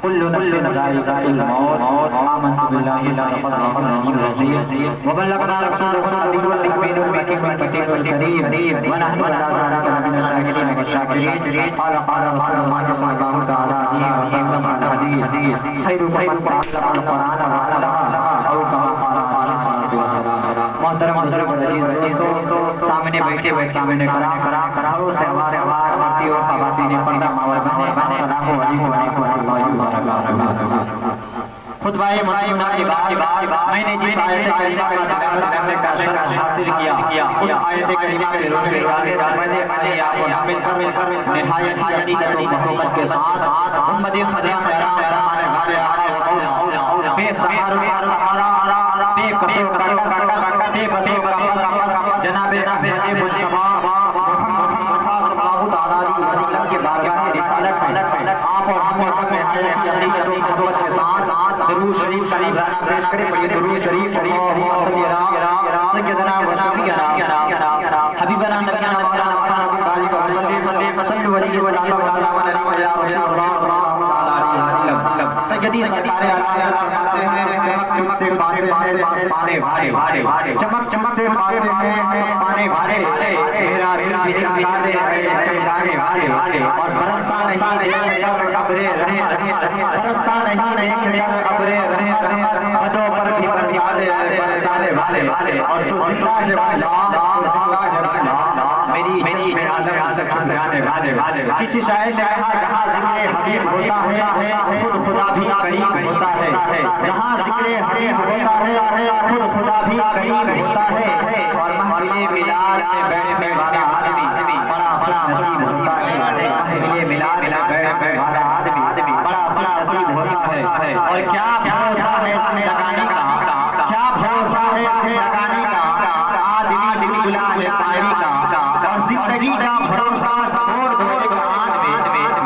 كل نفس ذائقة الموت آمنت بالله صدق الله العلي العظيم وبلغنا رسوله النبي الأمين المكين المتين الكريم ونحن على ذلك من الشاهدين والشاكرين قال رسول الله صلى الله تعالى عليه وسلم الحديث خيركم من تعلم القرآن وعلمه أو كما قال عليه الصلاة والسلام. محترم بزرگ عزیز دوستو، سامنے بیٹھے ہوئے سامنے کرو سے آواز مرتی اور خواتین پردہ ماول بنے السلام علیکم ورحمۃ اللہ وبرکاتہ. خطبہ مسلمہ کے بعد میں نے جس آیت کریمہ کا تلاوت کرنے کا شرف حاصل کیا اس آیت کریمہ کے روشنی ڈالنے سے پہلے آپ کو مل کر نہایت ہی حقیقت و محبت کے ساتھ محمد خدیم رحمان والے آقا بے سہارا بے قصو کا بے بسو کا جناب احمد مصطفیٰ محمد مصطفیٰ صلی اللہ تعالیٰ علیہ وسلم کے بارگاہ رسالت میں آپ اور ہم اپنے نہایت ہی حقیقت و محبت کے ساتھ درود شریف کا نذرانہ پیش کریں. پڑھیے درود شریف اللہم صلی علی سیدنا و شفیعنا حبیبنا نبینا مولانا محمد بارک وسلم صلو علیہ وسلم یا رسول اللہ صلی اللہ علیہ وسلم. سیدی سرکار عالم فرماتے ہیں چمک چمک سے پاتے ہیں سب پانے والے، چمک چمک سے پاتے ہیں سب پانے والے، میرا دل بھی چمکانے والے اور برستا نہیں ابرے رحمت، برستا نہیں ابرے رحمت بدوں پر بھی برسانے والے اور تو زندہ ہے والا میری چشم عالم سے چھپانے والے. کسی شاعر نے کہا جہاں ذکر حبیب ہوتا ہے خود خدا بھی قریب ہوتا ہے، جہاں ذکر حبیب ہوتا ہے خود خدا بھی قریب ہوتا ہے اور محفل میلاد میں بیٹھنے والا آدمی بڑا خوش نصیب ہوتا ہے. محفل میلاد میں بیٹھنے والا آدمی بڑا خوش نصیب ہوتا ہے. اور کیا بھروسہ ہے اس میں لگانے کا، کیا بھروسہ ہے اس میں لگانے کا، آدمی بلبلا ہے پانی کا اور زندگی کا بھروسہ چھوڑ دو ایک آن میں،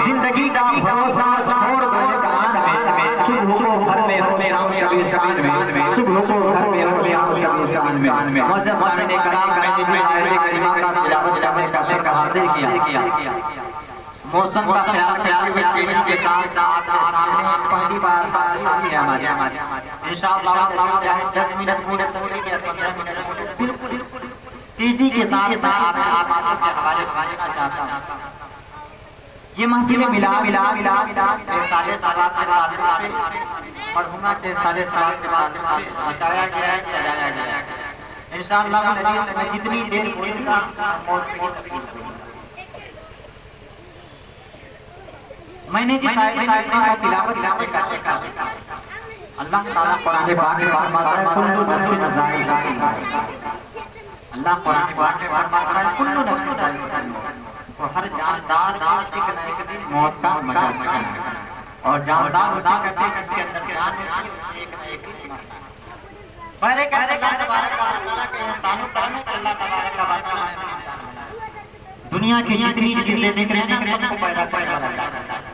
زندگی کا بھروسہ چھوڑ دو ایک آن میں. صبح کو گھر میں ہو شام شبیستان میں، صبح کو گھر میں ہو شام شبیستان میں. معزز سامعین کرام، میں نے جس آیت کریمہ کا تلاوت کرنے کا شرف حاصل کیا موسم کا خیال ہوئے ٹیبل کے ساتھ آپ کے سامنے پہلی بار حاصل ہوئی ہے ہماری. انشاءاللہ چاہے 10 منٹ یا 15 منٹ بالکل تیزی کے ساتھ میں آپ کے حوالے کرنا چاہتا ہوں. یہ محفل میلاد سالے سالات کے تعلق سے مرحومہ کے سالے سالات کے تعلق سے بچایا گیا ہے، سجایا گیا ہے. انشاءاللہ میں جتنی دیر بولوں گا موت کی تکلیف ہوگی. میں نے جس آیت کریمہ کا تلاوت کرنے کا دیکھا اللہ تعالیٰ قرآن پاک میں فرماتا ہے کل نفس ذائقہ الموت. اللہ قرآن پاک میں فرماتا ہے کل نفس ذائقہ الموت. وہ ہر جاندار ایک نہ ایک دن موت کا مزہ چکھے گا اور جاندار اسے کہتے ہیں جس کے اندر جان ہوتی ہے اسے ایک نہ ایک دن مرنا. پہلے کہتے ہیں اللہ تبارک و تعالیٰ کہ انسانوں کرنے کہ اللہ تبارک و تعالیٰ نے انسان بنایا. دنیا کی جتنی چیزیں دیکھ رہے ہیں سب کو پیدا کرنے والا اللہ ہے.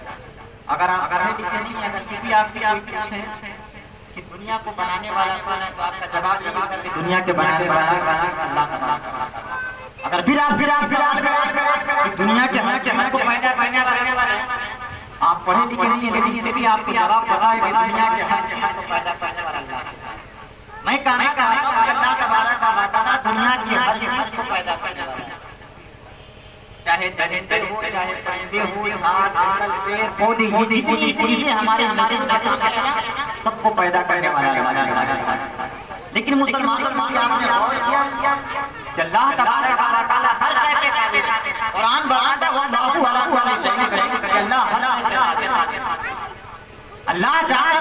اگر آپ پڑھے لکھے نہیں ہیں اگر پھر بھی آپ سے کوئی پوچھیں کہ دنیا کو بنانے والا کون ہے تو آپ کا جواب یہ ہوگا کہ دنیا کے بنانے والا اللہ تبارک و تعالیٰ. اگر پھر آپ سوال کریں کہ دنیا کے ہر کو پیدا کرنے والا ہے، آپ پڑھے لکھے نہیں ہیں لیکن پھر بھی آپ کو جواب پتا ہے کہ دنیا کے ہر چیز کو پیدا کرنے والا اللہ ہے. میں کہنا چاہتا ہوں کہ اللہ تبارک و تعالیٰ دنیا کی ہر چیز کو پیدا کرنے والا ہے، چاہے درندے ہو، چاہے پرندے ہو، جھاڑ جنگل پیڑ پودے، یہ جتنی چیزیں ہمارے نظر کے سامنے ہیں سب کو پیدا کرنے والا ہے. لیکن مسلمانوں کو آپ نے غور کیا کہ اللہ تبارک و تعالیٰ ہر شے پہ قادر ہے. قرآن بتاتا ہے واللہ علی کل شیء قدیر کہ اللہ ہر شے پہ قادر ہے. اللہ چاہے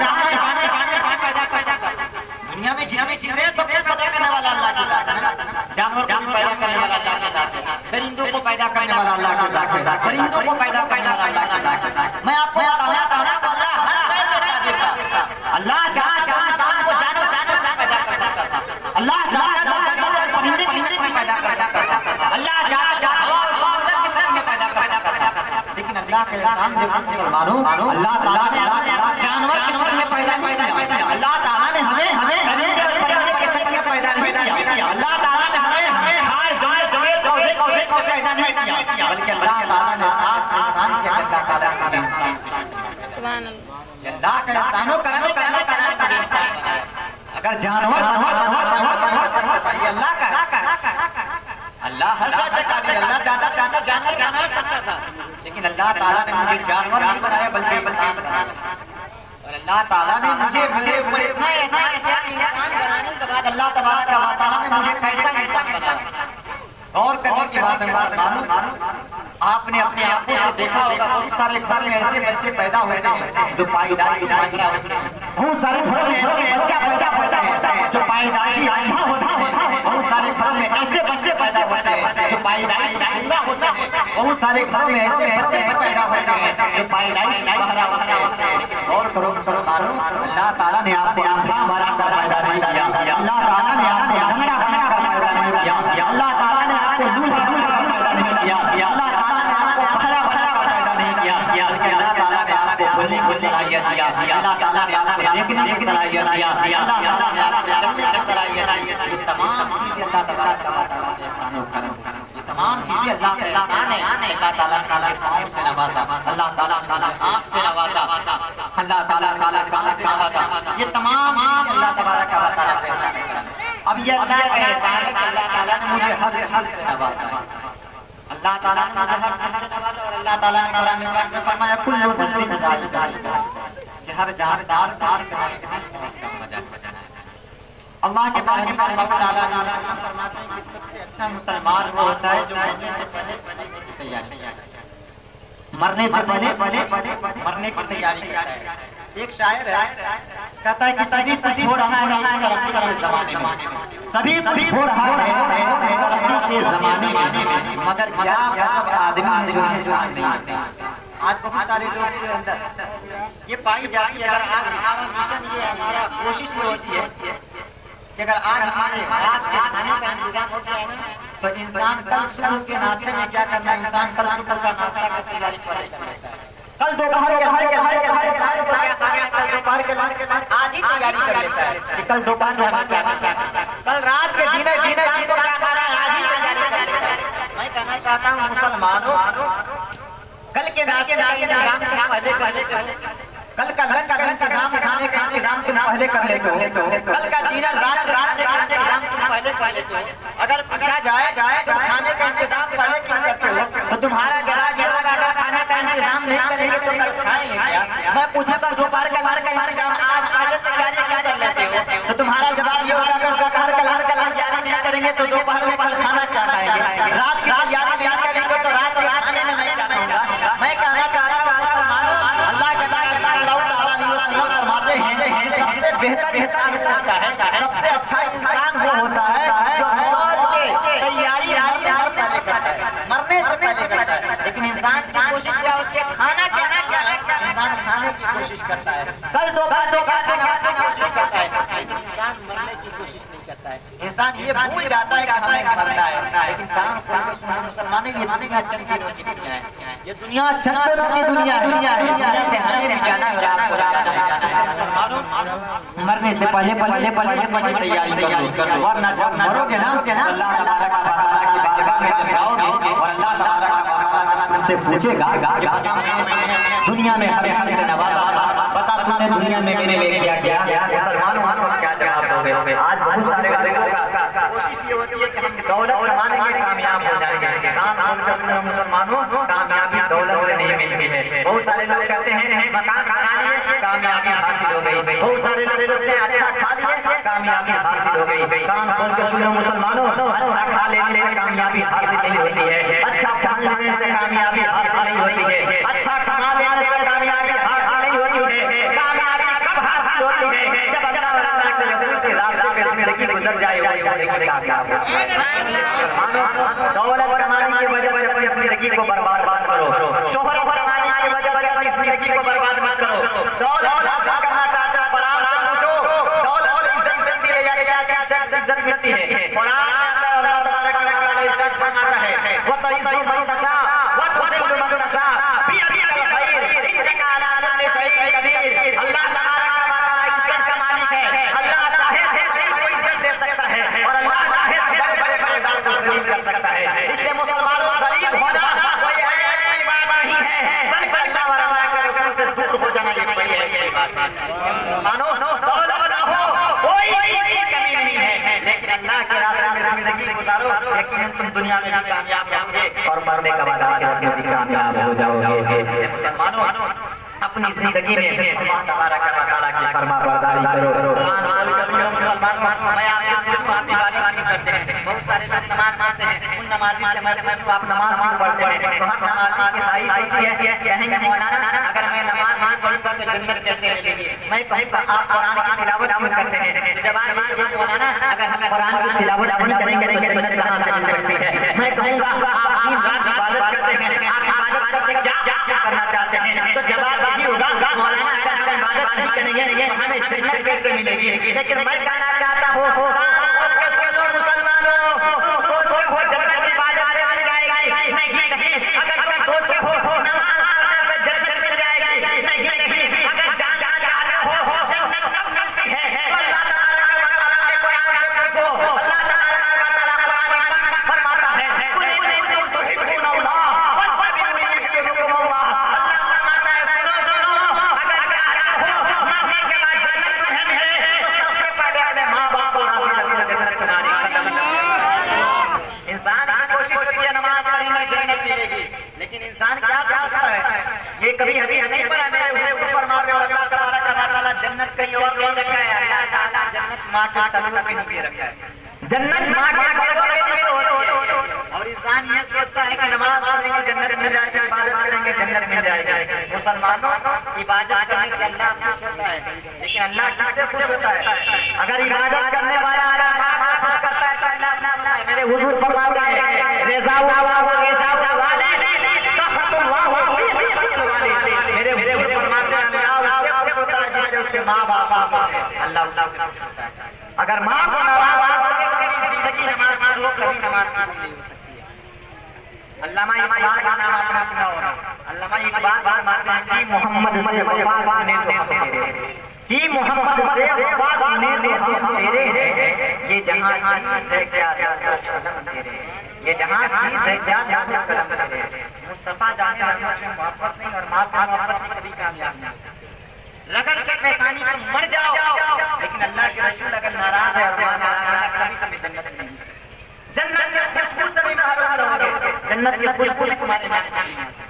پیدا کر سکتا ہے. دنیا میں جتنی چیزیں سب کو پیدا کرنے والا اللہ کی ذات ہے. جانور کو پیدا کرنے والا اللہ کی ذات ہے، درندوں کو پیدا کرنے والا اللہ کی ذات ہے، پرندوں کو پیدا کرنے والا اللہ کی ذات ہے. میں آپ کو بتانا چاہتا ہوں اللہ ہر شے پہ قادر تھا. اللہ چاہتا تھا انسان کو جانور پیدا کر سکتا تھا. اللہ چاہتا تھا پرندے کسی میں پیدا کر سکتا تھا. اللہ چاہتا تھا ہوا اور سمندر کسی میں پیدا کر سکتا تھا. لیکن اللہ کے احسان دیکھو مسلمانوں، اللہ تعالیٰ نے جانور کی شکل میں پیدا نہیں کیا. اللہ تعالیٰ نے ہمیں پرندے اور پرندے کی شکل میں پیدا نہیں کیا. اللہ تعالیٰ نے ہمیں ہار جملے پودے کو پیدا نہیں کیا، بلکہ اللہ تعالیٰ نے خاص انسان کے اللہ تعالیٰ نے انسان سبحان اللہ. یہ اللہ کا احسان و کرم ہے کہ اللہ تعالیٰ نے مجھے انسان بنایا. اگر جانور کر سکتا تھا یہ اللہ کا. اللہ ہر شے پہ قادر. اللہ چاہتا جانور بنا سکتا تھا لیکن اللہ تعالیٰ نے مجھے جانور نہیں بنایا بلکہ انسان بنایا. اور اللہ تعالیٰ نے مجھے میرے اوپر اتنا احسان کیا کہ انسان بنانے کے بعد اللہ تبارک و تعالیٰ نے مجھے کیسا انسان بنایا. غور کرنے کی بات ہے معلوم. آپ نے اپنے آنکھوں سے دیکھا ہوگا بہت سارے گھر میں ایسے بچے پیدا ہوتے ہیں جو پائیداری مانگنا ہوتے ہیں. بہت سارے گھروں میں ایسے بچہ پیدا ہوتا ہے جو پائیداری آشنا ہوتا ہے. بہت سارے گھروں میں ایسے بچے پیدا ہوتے ہیں جو پائیداری مانگنا ہوتا ہے. بہت سارے گھروں میں ایسے بچے پیدا ہوتے ہیں جو پائیداری بہرا ہوتا ہے. اور کرو معلوم اللہ تعالیٰ نے آپ کو آنکھاں بھرا کر پیدا نہیں کیا. اللہ تعالیٰ نے آپ کو جھگڑا بنا کر پیدا نہیں کیا. اللہ تعالیٰ نے آپ کو دولہا بنا کر پیدا نہیں کیا. اللہ تعالیٰ نے آپ کو بھرا بنا کر پیدا نہیں کیا. اللہ تعالیٰ نے آپ کو بولنے کی صلاحیت دیا. اللہ تعالیٰ نے آپ کو دیکھنے کی صلاحیت دیا. اللہ تعالیٰ نے آپ کو چلنے کی صلاحیت دیا. یہ تمام چیزیں اللہ تبارک و تعالیٰ کے احسان و کرم. یہ تمام چیزیں اللہ کا احسان ہے. اللہ تعالیٰ نے پاؤں سے نوازا. اللہ تعالیٰ نے آنکھ سے نوازا. اللہ تعالیٰ نے کان سے نوازا. یہ تمام چیزیں اللہ تبارک و تعالیٰ کے احسان و کرم. اب یہ اللہ کا احسان ہے کہ اللہ تعالیٰ نے مجھے ہر چیز سے نوازا. اللہ تعالیٰ نے مجھے ہر چیز سے نوازا. اور اللہ تعالیٰ نے قرآن پاک میں فرمایا کل نفس ذائقۃ الموت کہ ہر جاندار مزہ چکھنا ہے. اللہ کے بارے میں اللہ تعالیٰ علیہ وسلم فرماتے ہیں کہ سب سے اچھا مسلمان وہ ہوتا ہے جو مرنے سے پہلے کی تیاری مرنے سے پہلے مرنے کی تیاری کرتا ہے. ایک شاعر ہے کہتا ہے کہ سبھی کچھ ہو رہا ہے اس ترقی کے زمانے میں. سبھی کچھ ہو رہا ہے اس ترقی کے زمانے میں مگر کیا غضب آدمی ہے جو انسان نہیں. آج بہت سارے لوگ کے اندر یہ پائی جاتی ہے. اگر آج ہمارا مشن یہ ہمارا کوشش یہ ہوتی ہے کہ اگر آج ہمارے رات کے کھانے کا انتظام ہو گیا ہے نا تو انسان کل صبح کے ناشتے میں کیا کرنا ہے. انسان کل صبح کا ناشتہ کا تیاری کر لیتا ہے. کل دوپہر کے انسان کو کیا کھانا ہے. کل دوپہر کے لنچ آج ہی تیاری کر لیتا ہے کہ کل دوپہر میں ہمیں کیا کھانا ہے. کل رات کے ڈنر کو کیا کھانا ہے آج ہی تیاری کر لیتا ہے. میں کہنا چاہتا ہوں مسلمانوں کل کے ناشتے کا انتظام پہلے کر لیتے ہو. کل کا لنچ کا انتظام کھانے کا انتظام تم پہلے کر لیتے ہو. کل کا ڈنر رات کا انتظام تم پہلے کر لیتے ہو. اگر پوچھا جائے تو کھانے کا انتظام پہلے کیوں کرتے ہو تو تمہارا جواب یہ ہوگا اگر کھانے کا انتظام نہیں کریں گے تو کل کھائیں گے کیا. میں پوچھوں گا دوپہر کا لنچ کا انتظام آج پہلے تیاری کیا کر لیتے ہو تو تمہارا جواب یہ ہوگا اگر دوپہر کا لنچ کا تیاری نہیں کریں گے تو دوپہر میں کل کھانا کیا کھائیں گے. رات کی تیاری نہیں کریں گے تو رات کھانے میں میں کیا کھاؤں گا. میں کہنا چاہ رہا ہوں اللہ کے سب سے بہتر انسان وہ ہوتا ہے. سب سے اچھا انسان وہ ہوتا ہے جو موت کی تیاری پہلے کرتا ہے مرنے سے پہلے کرتا ہے. لیکن انسان کی کوشش کیا ہوتی ہے کھانا کیا ہے. انسان کھانے کی کوشش کرتا ہے. کل دوپہر کی کوشش کرتا ہے لیکن انسان مرنے کی کوشش نہیں کرتا ہے. انسان یہ بھول جاتا ہے کہ ہمیں مرنا ہے. لیکن کام کھول کے سنو مسلمانوں یہ دنیا چمکیلوں کی دنیا ہے. یہ دنیا چمکیلوں کی دنیا ہے. دنیا سے ہمیں بھی جانا ہے اور آپ کو جانا ہے. مرنے سے پہلے کی تیاری کرو ورنہ جب مرو گے نا اللہ تبارک و تعالیٰ کی بارگاہ میں جب جاؤ گے اور اللہ تبارک و تعالیٰ تم سے پوچھے گا دنیا میں ہر چیز سے نوازا بتا تم نے دنیا میں میرے لیے کیا کیا. مسلمانوں کیا جواب دو گے. آج بہت سارے لوگوں کا کوشش یہ ہوتی ہے کہ ہم دولت کمانے میں کامیاب ہو جائیں گے. مسلمانوں کامیابی دولت سے نہیں ملتی ہے. بہت سارے لوگ کہتے ہیں مکان کھا لیے کامیابی حاصل ہو گئی. بہت سارے لوگ سوچتے ہیں اچھا کھا لیے کامیابی حاصل ہو گئی. کان کھول کے سنو مسلمانوں اچھا کھا لینے سے کامیابی حاصل نہیں ہوتی ہے. اچھا پہن لینے سے کامیابی حاصل نہیں ہوتی ہے. اچھا کھانا لینے سے کامیابی حاصل نہیں ہوتی ہے. کامیابی کب حاصل ہوتی ہے جب اللہ اور اللہ کے رسول کے راستے پہ زندگی گزر جائے وہی کامیاب ہو. دولت کمانے کی وجہ سے اپنی زندگی کو برباد مت کرو. شہرت کمانے کی وجہ سے اپنی زندگی کو برباد مت کرو. دولت حاصل کرنا چاہتے ہیں قرآن سے پوچھو دولت سے عزت ملتی ہے یا کیا چیز سے عزت ملتی ہے. قرآن میں اللہ تبارک و تعالیٰ ارشاد فرماتا ہے وَتَعِزُّ مَن تَشَاءُ وَتُذِلُّ مَن تَشَاءُ بِيَدِكَ الْخَيْرُ إِنَّكَ عَلَىٰ كُلِّ شَيْءٍ قَدِيرٌ. اللہ تبارک و تعالیٰ عزت کا مالک ہے. اللہ چاہے تو کوئی عزت دے سکتا ہے اور اللہ چاہے تو بڑے دار کو ذلیل کر سکتا ہے. اس لیے مسلمانوں ذلیل ہونا کوئی عیب کی بات نہیں ہے بلکہ اللہ اور اللہ کے رسول سے دور ہو جانا دنیا میں بھی کامیاب ہوں گے اور مرنے کے بعد آخرت میں بھی کامیاب ہو جاؤ گے۔ اس لیے مسلمانوں اپنی زندگی میں اللہ تبارک و تعالیٰ کی فرما برداری کرو۔ مسلمان میں آپ کو آپ کی باری کرتے ہیں، بہت سارے لوگ نماز پڑھتے ہیں، ان نمازی سے میں آپ نماز کیوں پڑھتے ہیں؟ تو ہر نمازی کی خواہش ہوتی ہے کہیں گے مولانا اگر میں نماز نہیں پڑھوں گا تو جنت کیسے ملے گی؟ میں کہوں گا آپ قرآن کی تلاوت کیوں کرتے ہیں؟ جواب یہ ہے مولانا اگر ہم قرآن کی تلاوت نہیں کریں گے تو جنت کہاں سے مل سکتی ہے؟ میں کہوں گا آپ دن رات عبادت کرتے ہیں، آپ عبادت کرتے کیا کرنا چاہتے ہیں؟ تو جواب یہی ہوگا مولانا اگر ہم عبادت نہیں کریں گے تو ہمیں جنت کیسے ملے گی؟ لیکن میں کہنا چاہتا ہوں مسلمانوں سوچتے ہو جنت کی عبادت سے مل جائے گی؟ نہیں، اگر تم سوچتے ہو نماز پڑھنے سے جنت مل جائے گی؟ نہیں، اگر جاننا چاہتے ہو جنت کب ملتی ہے تو اللہ تعالیٰ کے قرآن سے پوچھو۔ اللہ تعالیٰ قرآن میں فرماتا ہے قل ان کنتم تحبون اللہ فاتبعونی یحببکم اللہ۔ اللہ فرماتا ہے سنو اگر چاہتے ہو مرنے کے بعد جنت تمہیں ملے تو سب سے پہلے اپنے ماں باپ کو راضی کرو، جنت تمہاری قدم ہے۔ انسان کی کوشش ہوتی ہے نماز پڑھیں گے جنت ملے گی، لیکن انسان کیا سمجھتا ہے؟ یہ کبھی حدیث نہیں پڑھا میرے اوپر فرماتے اور اللہ تبارک و تعالیٰ جنت کہیں اور نہیں رکھا ہے، اللہ تعالیٰ جنت ماں کے تلووں کے نیچے رکھا ہے، جنت ماں کے تلووں کے نیچے ہوتی ہے۔ اور انسان یہ سوچتا ہے کہ نماز پڑھیں گے جنت مل جائے گی، عبادت کریں گے جنت مل جائے گی۔ مسلمانوں عبادت کرنے سے اللہ خوش ہوتا ہے، لیکن اللہ کس سے خوش ہوتا ہے؟ اگر عبادت کرنے والا اللہ خوش کرتا ہے تو اللہ اپنا ہے۔ میرے حضور فرماتے ہیں رضا اللہ رضا والے سخط اللہ میرے حضور فرماتے ہیں اللہ اس سے خوش ہوتا ہے جس سے اس کے ماں باپ خوش ہوتے ہیں، اللہ اس سے خوش ہوتا ہے۔ اگر ماں کو ناراض کرے زندگی نماز پڑھ لو کبھی نماز نہیں ہو سکتی ہے۔ علامہ اقبال کا نام آپ نے سنا ہوگا، علامہ اقبال فرماتے ہیں کہ محمد سے وفا پانے تو ہم تیرے ہیں، کہ محمد سے وفا پانے تو ہم تیرے ہیں، یہ جہاں چیز ہے کیا قلم تیرے، یہ جہاں چیز ہے کیا قلم تیرے۔ مصطفیٰ جان رحمت سے محبت نہیں اور ماں سے محبت نہیں کبھی کامیاب نہیں ہو سکتی۔ رگڑ کے پیشانی تم مر جاؤ لیکن اللہ کے رسول اگر ناراض ہے اور ماں ناراض ہے کبھی تمہیں جنت نہیں مل سکتی۔ جنت کی خوشبو سے بھی محروم رہو گے، جنت کی خوشبو سے تمہارے جانے نہیں مل سکتی۔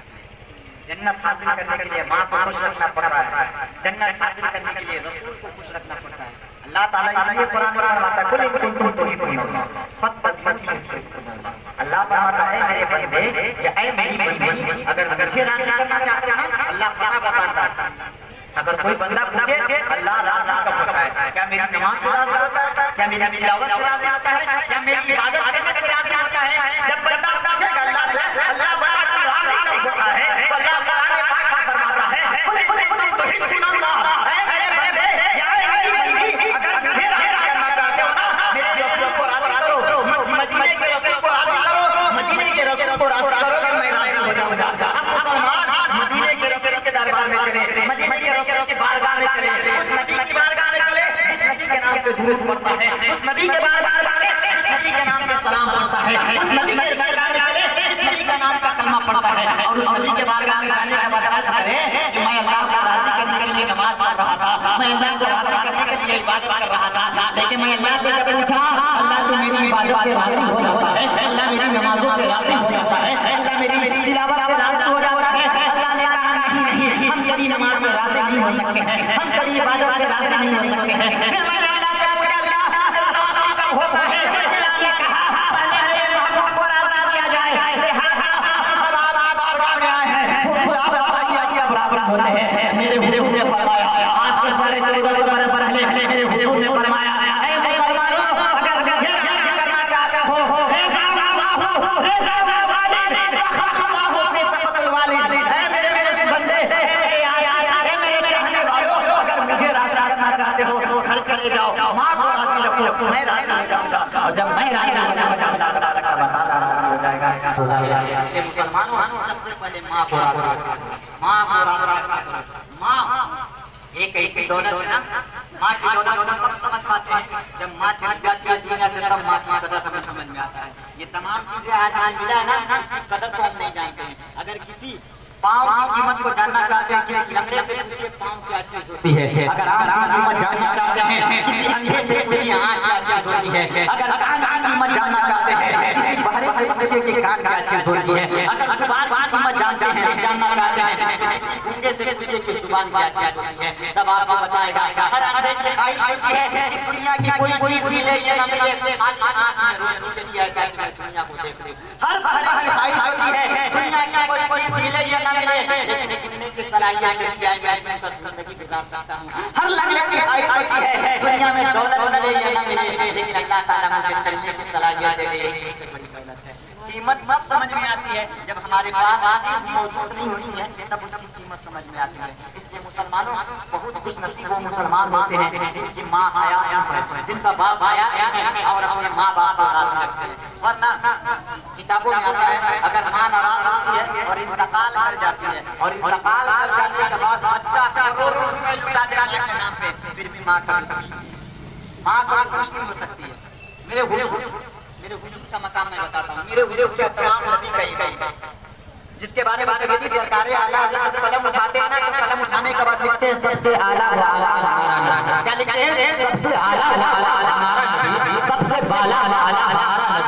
جنت حاصل کرنے کے لیے ماں کو خوش رکھنا پڑ رہا ہے، جنت حاصل کرنے کے لیے رسول کو خوش رکھنا پڑتا ہے۔ اللہ تعالیٰ اس لیے قرآن میں فرماتا ہے قل ان کنتم تحبون اللہ فاتبعونی یحببکم اللہ۔ اللہ فرماتا ہے میرے بندے یا اے میری بندی اگر مجھے راضی کرنا چاہتے ہیں اللہ پتہ بتاتا ہے۔ اگر کوئی بندہ پوچھے اللہ راضی کب ہوتا ہے؟ کیا میری نماز سے راضی ہوتا ہے؟ کیا میری تلاوت سے راضی ہوتا ہے؟ کیا میری عبادت کرنے سے راضی ہوتا ہے؟ جب بندہ پوچھے گا اللہ سے اللہ راضی کب ہوتا ہے تو اللہ قرآن پاک میں فرماتا ہے قل ان کنتم تحبون اللہ۔ اے میرے بندے یا اے میری بندی اگر مجھے راضی کرنا چاہتے ہو نا میرے رسول کو راضی کرو، مدینے کے رسول کو راضی کرو، مدینے کے رسول کو راضی کرو کہ میں راضی ہو جاؤں گا۔ ہم مسلمان مدینے کے رسول کے دربار میں چلے، مدینے کے رسول کے بارگاہ میں چلے، اس نبی کی بارگاہ میں چلے جس نبی کے نام پہ درود پڑتا ہے، اس نبی کے بارگاہ میں چلے جس نبی کے نام پہ سلام پڑتا ہے، اس نبی کے بارگاہ میں چلے جس نبی کا نام کا کلمہ پڑتا ہے، اور اس نبی کے بارگاہ میں جانے کے بعد عرض کرے کہ میں اللہ کو راضی کرنے کے لیے نماز پڑھ رہا تھا، میں اللہ کو راضی کرنے کے لیے عبادت کر رہا تھا، لیکن میں اللہ سے جب پوچھا اللہ تو میری عبادت سے راضی ہو جاتا ہے، اللہ میری نمازوں سے راضی ہو جاتا ہے، اللہ میری تلاوت سے راضی ہو جاتا ہے۔ اللہ نے کہا نہیں، ہم تیری نماز سے راضی نہیں ہو سکتے ہیں، ہم تیری عبادت سے راضی نہیں ہو سکتے ہیں۔ پھر میں نے اللہ سے پوچھا اللہ راضی کب ہوتا ہے؟ اللہ نے کہا پہلے میرے محبوب کو راضی کیا جائے، لہٰذا سب آپ بارگاہ میں آئے ہیں اس کو آپ بتائیے کیا برابر ہوتے ہیں۔ میرے حضور نے فرمایا آج سے 1450 برس پہلے میرے حضور نے فرمایا اے مسلمانوں اگر مجھے راضی کرنا چاہتے ہو رضا اللہ رضا الوالد سخط اللہ فی سخط الوالد۔ اے میرے بندے اے میرے چاہنے والوں اگر مجھے راضی کرنا چاہتے ہو تو گھر چلے جاؤ، ماں کو راضی رکھو، میں راضی ہو جاؤں گا، اور جب میں راضی ہو جاؤں گا اللہ تبارک و تعالیٰ راضی ہو جائے گا۔ یہ مسلمانوں سب سے پہلے ماں کو راضی رکھو، ماں کو راضی رکھو۔ ماں ایک ایسی دولت ہے نا، ماں کی دولت ہم کب سمجھ پاتے ہیں جب ماں چلی جاتی ہے دنیا سے، تب ماں کی قدر ہمیں سمجھ میں آتا ہے۔ یہ تمام چیزیں آج ملا ہے نا، اس کی قدر کو ہم نہیں جانتے ہیں۔ اگر کسی پاؤں کی قیمت کو جاننا چاہتے ہیں کسی لنگڑے سے پوچھیے پاؤں کیا چیز ہوتی ہے، اگر آنکھ کی قیمت جاننا چاہتے ہیں کسی اندھے سے پوچھیے آنکھ کیا چیز ہوتی ہے، اگر کان کی قیمت جاننا چاہتے ہیں کسی بہرے سے پوچھیے کان کیا چیز ہوتی ہے. اگر زبان کی قیمت جانتے ہیں, جاننا چاہتے ہیں کہ کسی گونگے سے پوچھے کہ زبان کیا چیز ہوتی ہے, تب آپ کو بتائے گا. ہر اندھے کی خواہش ہوتی ہے کہ دنیا کی کوئی چیز ملے یا نہ ملے, خالی آنکھ میں روشنی چلی آئے کہ میں دنیا کو دیکھ لوں. ہر بندے کی خواہش ہوتی ہے دنیا کی کوئی چیز ملے یا نہ ملے, لیکن سننے کی صلاحیت چلی آئے میں اس کا زندگی گزار سکتا ہوں. ہر لڑکے کی خواہش ہوتی ہے دنیا میں دولت ملے یا نہ ملے, لیکن اللہ تعالیٰ مجھے چلنے کی صلاحیت دے دے. یہ سب سے بڑی دولت ہے. قیمت تب سمجھ میں آتی ہے جب ہمارے پاس چیز موجود نہیں ہوتی ہے, تب اس کی قیمت سمجھ میں آتی ہے. اس لیے مسلمانوں بہت خوش نصیب وہ مسلمان ہوتے ہیں جن کی ماں حیا ہے, جن کا باپ حیا ہے اور اپنے ماں باپ کو راضی رکھتے ہیں. ورنہ کتابوں میں آتا ہے اگر ماں ناراض ہوتی ہے اور انتقال کر جاتی ہے, اور انتقال کر جانے کے بعد بچہ کروڑوں روپے لٹا دے اللہ کے نام پہ, پھر بھی ماں کبھی خوش نہیں ہو سکتی ہے. میرے وجود کا مقام میں بتاتا ہوں. میرے وجود کے تمام نبی کہیں جس کے بارے میں سیدی سرکار اعلیٰ حضرت قلم اٹھاتے ہیں نا, تو قلم اٹھانے کے بعد لکھتے ہیں سب سے اعلیٰ ہمارا. کیا لکھتے ہیں؟ سب سے اعلیٰ ہمارا نبی, سب سے بالا ہمارا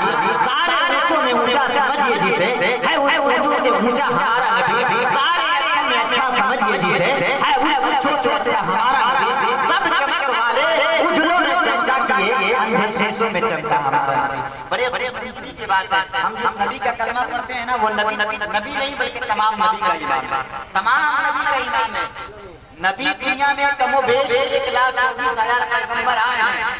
نبی, سارے اونچوں میں اونچا سمجھیے جسے ہے, اس اونچوں سے اونچا ہمارا نبی, سارے اچھے میں اچھا سمجھیے جسے ہے, اس اچھوں سے اچھا ہمارا نبی. سب چمک والے اجلوں میں چمکا کیے, اندھے شیشوں میں چمکا ہمارا نبی. بڑے خوشی کی بات ہے. ہم جس نبی کا کلمہ پڑھتے ہیں نا, وہ نبی نہیں بلکہ تمام نبی کا امام ہے. تمام نبی کا امام ہے. نبی دنیا میں کم و بیش 1,24,000 پیغمبر آئے ہیں,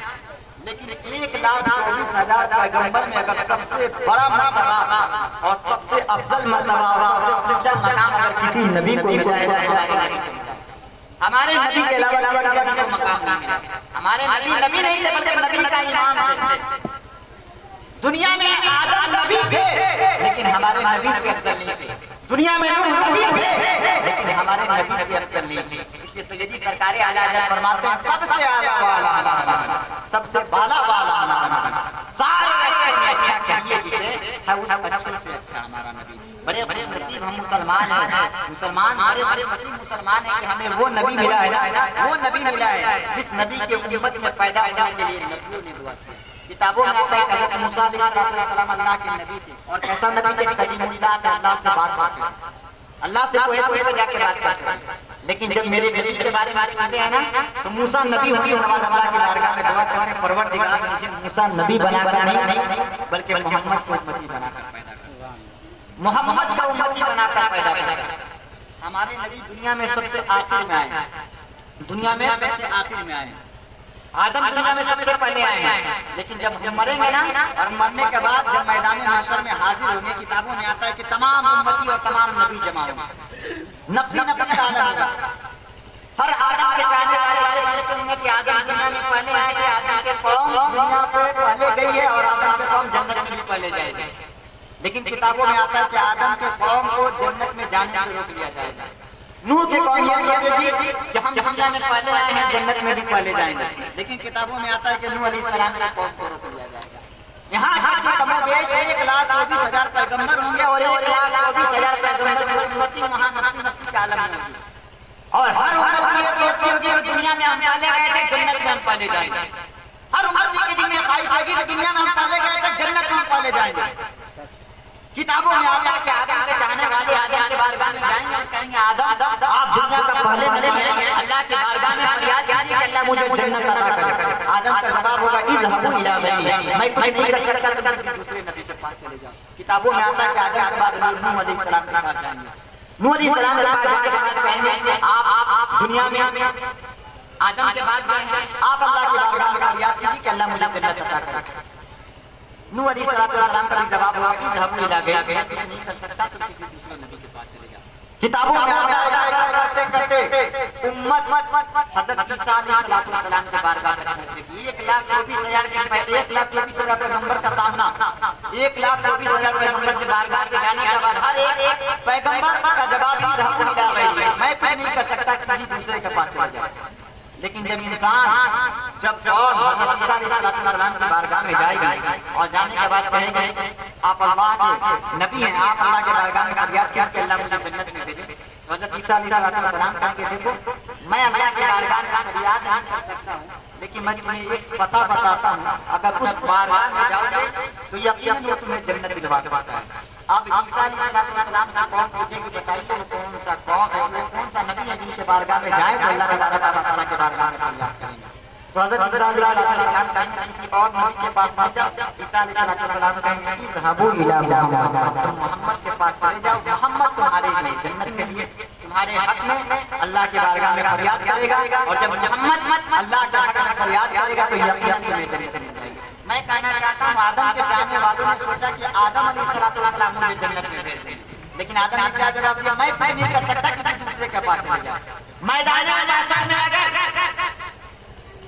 لیکن 1,24,000 پیغمبر میں اگر سب سے بڑا مرتبہ اور سب سے افضل مرتبہ اور سب سے اونچا مقام اگر کسی نبی کو ملا ہے, ہمارے نبی کے علاوہ مقام نہیں ہے. ہمارے نبی نہیں تھے بلکہ نبی کا امام تھے. دنیا میں آدم نبی تھے لیکن ہمارے نبی سے افضل نہیں تھے. دنیا میں نوح نبی تھے لیکن ہمارے نبی سے افضل نہیں تھے. اس لیے سیدی سرکار اعلیٰ حضرت فرماتے ہیں سب سے اعلیٰ والا, سب سے بالا والا, سارے میں اچھا کہیے جسے ہے, اس اچھے سے اچھا ہمارا نبی. بڑے نصیب ہم مسلمان ہیں, بڑے نصیب مسلمان ہیں کہ ہمیں وہ نبی ملا ہے, وہ نبی ملا ہے جس نبی کے امت میں پیدا ہونے کے لیے نبیوں نے دعا کی. کتابوں میں آتا ہے کہ حضرت موسیٰ علیہ السلام اللہ کے نبی تھے, اور کیسا نبی تھے؟ کلیم اللہ سے اللہ سے بات کرتے ہیں, اللہ سے کوئی جا کے بات کرتے ہیں. لیکن جب میرے نبی کے بارے میں سنتے ہیں نا, تو موسیٰ نبی ہونے کے بعد اللہ کی بارگاہ میں دعا کرتے ہیں, پروردگار مجھے موسیٰ نبی بنا کر نہیں بلکہ محمد کو امتی بنا کر پیدا کر, محمد کا امتی بنا کر پیدا کر. ہمارے نبی دنیا میں سب سے آخر میں آئے, دنیا میں سب سے آخر میں آئے. آدم دنیا میں سب سے پہلے آئے ہیں, لیکن جب ہم مریں گے نا, اور مرنے کے بعد جب میدان محشر میں حاضر ہوں گے, کتابوں میں آتا ہے کہ تمام امتی اور تمام نبی جمع ہوں گے. نفسی کا عالم ہوگا. ہر آدم کے پہلے آئے کہ آدم دنیا میں پہلے آئے کہ آدم کے قوم دنیا سے پہلے گئی ہے اور آدم کے قوم جنت میں بھی پہلے جائے گی. لیکن کتابوں میں آتا ہے کہ آدم کے قوم کو جنت میں جانے سے روک دیا جائے گا. نوح کے قوم یہ سوچے گی کہ ہم دنیا میں پہلے آئے ہیں, جنت میں بھی پہلے جائیں گے. لیکن کتابوں میں آتا ہے کہ نوح علیہ السلام کے قوم کو روک دیا جائے گا. یہاں تک کہ کم و بیش 1,24,000 پیغمبر ہوں گے, اور 1,24,000 پیغمبر کی امتی وہاں نفسی کا عالم میں ہوگی. اور ہر امت یہ سوچتی ہوگی کہ دنیا میں ہم پہلے گئے تھے, جنت میں ہم پہلے جائیں گے. ہر امت کے دل میں خواہش ہوگی کہ دنیا میں ہم پہلے گئے تھے, جنت میں ہم پہلے جائیں گے. کتابوں میں آتا ہے کہ آدم کے چاہنے والے آدم کے بارگاہ میں جائیں گے اور کہیں گے آدم آپ دنیا کا پہلے نبی ہیں, اللہ کے بارگاہ میں فریاد کیجیے کہ اللہ مجھے جنت عطا کرے. آدم کا جواب ہوگا اذهبوا الى غیری, میں کچھ نہیں کر سکتا تو کسی دوسرے نبی کے پاس چلے جاؤ. کتابوں میں آتا ہے کہ آدم کے بعد نوح علیہ السلام کے پاس جائیں گے. نوح علیہ السلام کے پاس جانے کے بعد کہیں گے آپ دنیا میں آدم کے بعد گئے ہیں, آپ اللہ کی بارگاہ میں فریاد کیجیے کہ اللہ مجھے جنت عطا کرے. نوح علیہ السلام کا بھی جواب ہوا کہ اذهبوا الى غیری, کچھ نہیں کر سکتا تو کسی دوسرے نبی کے پاس چلے جاؤ. کتابوں میں کرتے کرتے امت حضرت عیسیٰ علیہ السلام کے بارگاہ میں پہنچے گی. 1,24,000 کے پہلے 1,24,000 پیغمبر کا سامنا, 1,24,000 پیغمبر کے بارگاہ سے جانے کے بعد ہر ایک پیغمبر کا جواب اذهبوا الى غیری, میں کچھ نہیں کر سکتا کسی دوسرے کے پاس چلا جاؤ. لیکن جب انسان جب حضرت عیسیٰ علیہ السلام کی بارگاہ میں جائے گا اور جانے کے بعد کہے گا آپ اللہ کے نبی ہیں, آپ اللہ کے بارگاہ میں فریاد کیا کہ اللہ مجھے جنت میں بھیجے, حضرت عیسیٰ علیہ السلام کہیں کہ دیکھو میں اللہ کے بارگاہ میں فریاد نہیں کر سکتا ہوں, لیکن میں تمہیں ایک پتہ بتاتا ہوں, اگر اس بارگاہ میں جاؤ گے تو یقیناً وہ تمہیں جنت دلوا سکتا ہے۔ اب عیسیٰ علیہ السلام سے قوم پوچھے کہ بتائیے وہ کون سا قوم ہے، وہ کون سا نبی ہے جن کے بارگاہ میں جائیں تو اللہ تعالیٰ کے بارگاہ میں فریاد کریں گے۔ تو حضرت عیسیٰ علیہ السلام کہیں گے کسی اور نبی کے پاس نہ جاؤ، عیسیٰ علیہ السلام کہیں گے اذهبوا الی محمد، تم محمد کے پاس چلے جاؤ، محمد تمہارے لیے جنت کے لیے تمہارے حق میں اللہ کے بارگاہ میں فریاد کرے گا، اور جب محمد اللہ کے حق میں فریاد کرے گا تو یقیناً تمہیں جنت مل جائے گی۔ میں کہنا چاہتا ہوں آدم کے چاہنے والوں نے سوچا کہ آدم علیہ السلام مجھے جنت میں بھیج دیں، لیکن آدم نے کیا جواب دیا؟ میں کچھ نہیں کر سکتا، کسی دوسرے کے پاس چلا جاؤ۔ میدان محشر میں اگر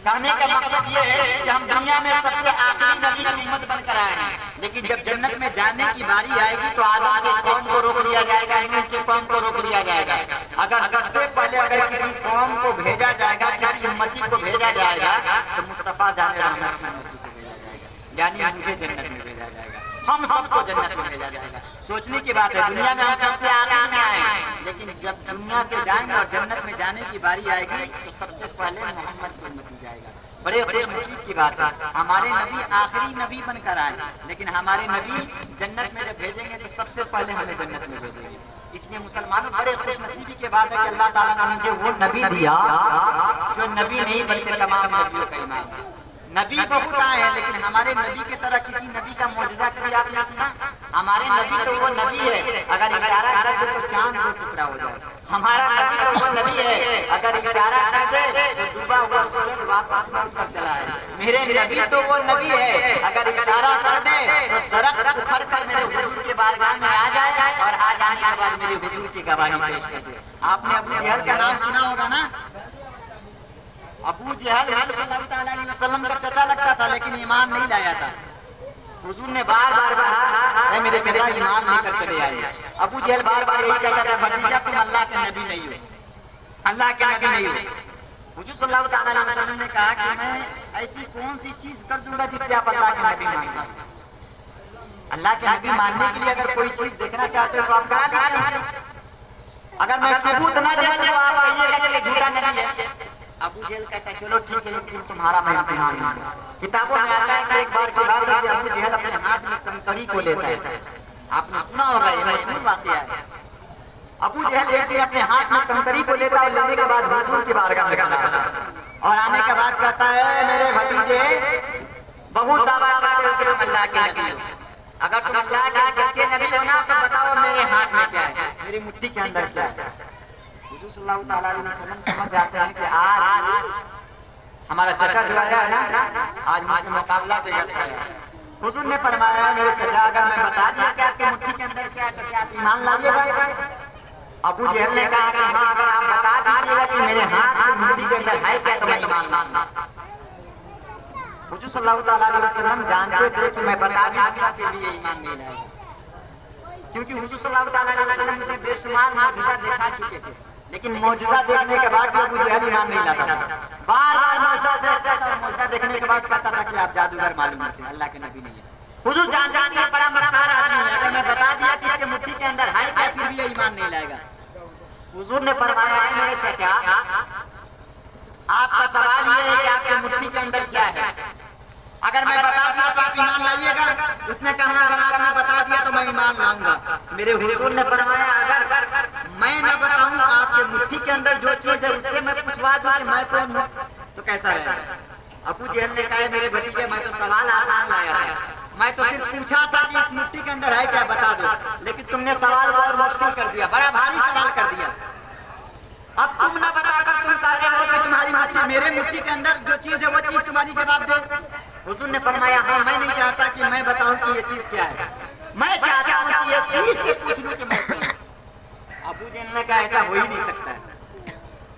کہنے کا مقصد یہ ہے کہ ہم دنیا میں سب سے آخری نبی کی امت بن کر آئے ہیں، لیکن جب جنت میں جانے کی باری آئے گی تو آدم کے قوم کو روک لیا جائے گا، نوح کے قوم کو روک لیا جائے گا۔ اگر سب سے پہلے اگر کسی قوم کو بھیجا جائے گا، کسی امتی کو بھیجا جائے گا تو مصطفیٰ جان رحمت کی امتی کو بھیجا جائے گا، یعنی مجھے جنت میں بھیجا جائے گا، ہم سب کو جنت میں بھیجا جائے گا۔ سوچنے کی بات ہے، دنیا میں ہم سب سے آخر میں آئے ہیں، لیکن جب دنیا سے جائیں گے اور جنت میں جانے کی باری آئے گی تو سب سے پہلے محمد کو امتی جائے گا۔ بڑے خوش نصیب کی بات ہے، ہمارے نبی آخری نبی بن کر آئے، لیکن ہمارے نبی جنت میں جب بھیجیں گے تو سب سے پہلے ہمیں جنت میں بھیجیں گے۔ اس لیے مسلمانوں بڑے خوش نصیبی کی بات ہے کہ اللہ تعالیٰ نے مجھے وہ نبی دیا جو نبی نہیں بلکہ تمام نبیوں کا امام ہے۔ نبی بہت آئے ہیں لیکن ہمارے نبی کی طرح کسی نبی کا معجزہ کبھی آپ نے سنا؟ ہمارے نبی تو وہ نبی ہے اگر اشارہ کر دے تو چاند دو ٹکڑا ہو جائے، ہمارا نبی تو وہ نبی ہے اگر اشارہ کر دے تو ڈوبا ہوا سورج واپس لوٹ کر چلا ہے۔ میرے نبی تو وہ نبی ہے اگر اشارہ کر دے تو درخت اکھڑ کر میرے حضور کے بارگاہ میں آ جائے اور آ جانے کے بعد میرے حضور کی گواہی پیش کر دے۔ آپ نے ابو جہل کا نام سنا ہوگا نا؟ ابو جہل صلی اللہ علیہ وسلم کا چچا لگتا تھا لیکن ایمان نہیں لایا تھا۔ حضور نے بار بار کہا اے میرے چچا ایمان لے کر چلے آئے۔ ابو جہل بار بار یہی کہتا تھا بھتیجا تم اللہ کے نبی نہیں ہو، اللہ کے نبی نہیں ہو۔ حضور صلی اللہ علیہ وسلم نے کہا کہ میں ایسی کون سی چیز کر دوں گا جس سے آپ اللہ کے نبی مانیں؟ اللہ کے نبی ماننے کے لیے اگر کوئی چیز دیکھنا چاہتے ہو تو آپ کہا لیجیے، اگر میں ثبوت نہ دے تو آپ کہیے گا کہ جھوٹا نبی ہے۔ ابو جہل کہتا ہے چلو ٹھیک ہے لیکن تمہارا میں امتحان لوں گا۔ کتابوں میں آتا ہے کہ ایک بار کی بات ہے کہ ابو جہل اپنے ہاتھ میں کنکری کو لیتا ہے، آپ نے سنا ہوگا یہ مشہور واقعہ ہے۔ ابو جہل ایک دن اپنے ہاتھ میں کنکری کو لیتا ہے اور لینے کے بعد حضور کی بارگاہ میں کھڑا ہوتا ہے اور آنے کے بعد کہتا ہے میرے بھتیجے بہت دعویٰ کرتے ہو کہ تم اللہ کے نبی ہو، اگر تم اللہ کے سچے نبی ہو نا تو بتاؤ میرے ہاتھ میں کیا ہے، میری مٹھی کے اندر کیا ہے۔ حضور صلی اللہ تعالیٰ علیہ وسلم سمجھ جاتے ہیں کہ آج ہمارا چچا جو آیا ہے نا آج مجھ سے مقابلہ دے گا۔ حضور نے فرمایا میرے چچا اگر میں بتا دیا کہ آپ کی مٹھی کے اندر کیا ہے تو کیا آپ ایمان لائیے گا؟ ابو جہل نے کہا کہ ہاں اگر آپ بتا دیجیے گا کہ میرے ہاتھ کی مٹھی کے اندر ہے کیا تو میں ایمان لاؤں گا۔ حضور صلی اللہ تعالیٰ علیہ وسلم جانتے تھے کہ میں بتا دیا کے لیے ایمان نہیں لائے گا، کیونکہ حضور صلی اللہ تعالیٰ علیہ وسلم سے بے شمار معجزہ دکھا چکے تھے، لیکن معجزہ دیکھنے کے بعد ابو جہل ایمان نہیں لاتا تھا۔ بار بار معجزہ دیکھتا تھا اور معجزہ دیکھنے کے بعد کہتا تھا کہ آپ جادوگر معلوم ہوتے ہیں، اللہ کے نبی نہیں ہے۔ حضور جانتے ہیں بڑا مکار آدمی ہے، اگر میں بتا دیا کہ اس کے مٹھی کے اندر ہے کیا پھر بھی ایمان نہیں لائے گا۔ حضور نے فرمایا ہے میرے چچا آپ کا سوال یہ ہے کہ آپ کے مٹھی کے اندر کیا ہے، اگر میں بتا دیا تو آپ ایمان لائیے گا؟ اس نے کہا اگر آپ نے بتا دیا تو میں ایمان لاؤں گا۔ میرے حضور نے فرمایا اگر میں نہ بتاؤں آپ کے مٹھی کے اندر جو چیز ہے اس سے میں پوچھوا دوں کہ میں کون ہوں تو کیسا رہے گا؟ ابو جہل نے کہا میرے بھتیجے میں تو سوال آسان لایا ہے، میں تو صرف پوچھا تھا کہ اس مٹھی کے اندر ہے کیا بتا دو، لیکن تم نے سوال اور مشکل کر دیا، بڑا بھاری سوال کر دیا۔ اب تم نہ بتا کر تم کہہ رہے ہو کہ تمہاری مٹھی میرے مٹھی کے اندر جو چیز ہے وہ چیز تمہاری جواب دے۔ حضور نے فرمایا ہاں میں نہیں چاہتا کہ میں بتاؤں کہ یہ چیز کیا ہے، میں چاہتا ہوں کہ یہ چیز سے پوچھ لوں کہ میں کون ہوں۔ ابو جہل نے کہا ایسا ہو ہی نہیں سکتا ہے،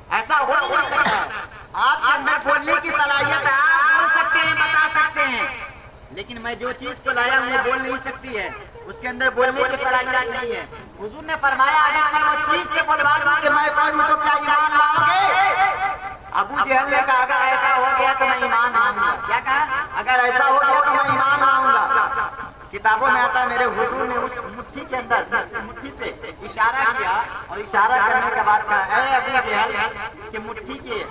ایسا ہو ہی نہیں سکتا ہے، آپ کے اندر بولنے کی صلاحیت ہے، آپ بول سکتے ہیں بتا سکتے ہیں، لیکن میں جو چیز کو لایا ہوں وہ بول نہیں سکتی ہے، اس کے اندر بولنے کی صلاحیت نہیں ہے۔ حضور نے فرمایا اگر میں وہ چیز سے بلوا دوں کہ میں کون ہوں تو کیا ایمان لاؤ گے؟ ابو جہل نے کہا اگر ایسا ہو گیا تو میں ایمان لاؤں گا۔ کیا کہا؟ اگر ایسا ہو گیا تو میں ایمان لاؤں گا۔ کتابوں میں آتا ہے میرے حضور نے اس مٹھی کے اندر مٹھی پہ اشارہ کیا اور اشارہ کرنے کے بعد کہا اے ابو جہل کہ مٹھی کے